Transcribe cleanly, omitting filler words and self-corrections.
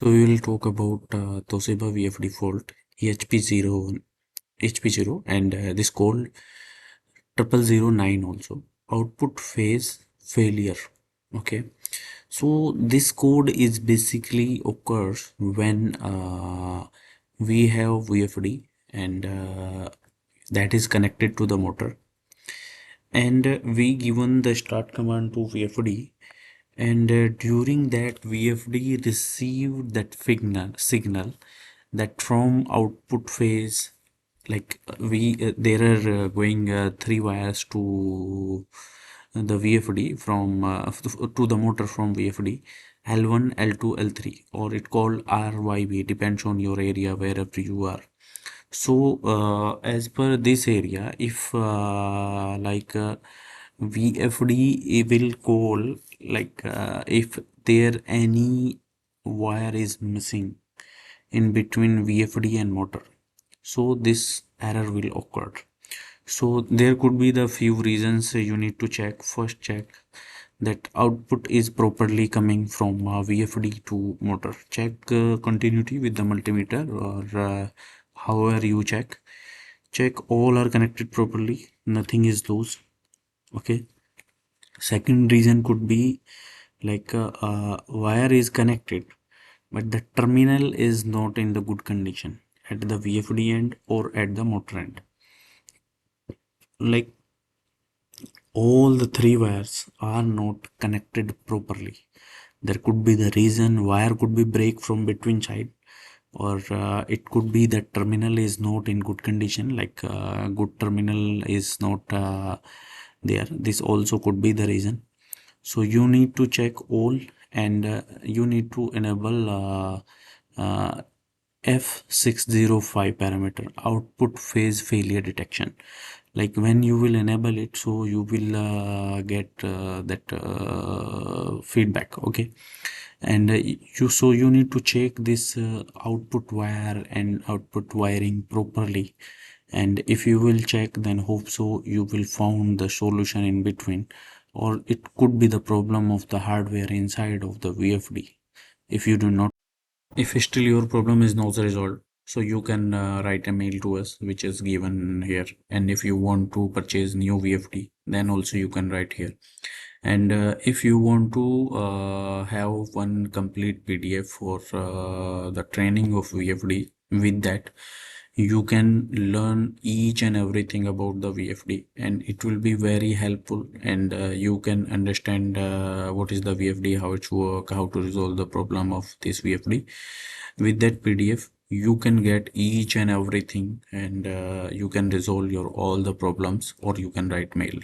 So we will talk about Toshiba VFD fault EHP0 and this called 0009 also output phase failure. Okay, so this code is basically occurs when we have VFD and that is connected to the motor, and we given the start command to VFD, and during that VFD received that signal that from output phase, like we there are going three wires to the VFD from to the motor from VFD, L1, L2, L3, or it called RYB, depends on your area wherever you are. So as per this area, if VFD will call, like if there any wire is missing in between VFD and motor, so this error will occur. So there could be the few reasons you need to check. First, check that output is properly coming from VFD to motor. Check continuity with the multimeter, or however you check all are connected properly, nothing is loose. Okay, second reason could be like wire is connected but the terminal is not in the good condition at the VFD end or at the motor end. Like all the three wires are not connected properly. There could be the reason wire could be break from between side, or it could be that terminal is not in good condition, like good terminal is not there. This also could be the reason. So you need to check all, and you need to enable F605 parameter, output phase failure detection. Like when you will enable it, so you will get that feedback. Okay, and you need to check this output wire and output wiring properly, and if you will check, then hope so you will found the solution in between, or it could be the problem of the hardware inside of the VFD. If you do not, if still your problem is not resolved, so you can write a mail to us, which is given here. And if you want to purchase new VFD, then also you can write here. And if you want to have one complete PDF for the training of VFD, with that you can learn each and everything about the VFD, and it will be very helpful, and you can understand what is the VFD, how it work, how to resolve the problem of this VFD. With that PDF you can get each and everything, and you can resolve your all the problems, or you can write mail.